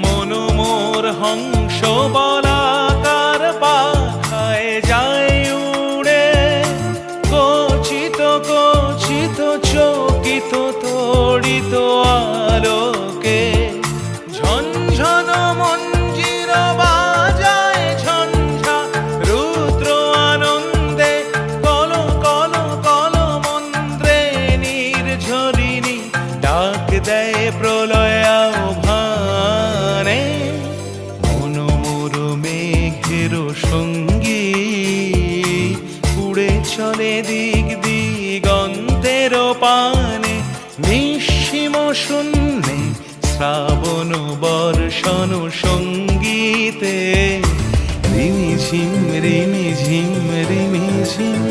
মনোমোর হংস বলাকার পাখায় যায় উড়ে, কচিত কচিত চকিত তড়িত আলোকে ঝনঝন মঞ্জির বাজায় ঝঞ্ঝা রুদ্র আনন্দে, কল কল কল মন্ত্রে নির্ঝরিণী ডাক দেয় প্রলয় আহ্বানে। মনোমোর মেঘের সঙ্গী উড়ে চলে দিক দিগন্তের পানে, নিঃসীম শূন্যে শ্রাবণ বর্ষণ সঙ্গীতে রিমি ঝিম রিমি ঝিম রিমি ঝিম।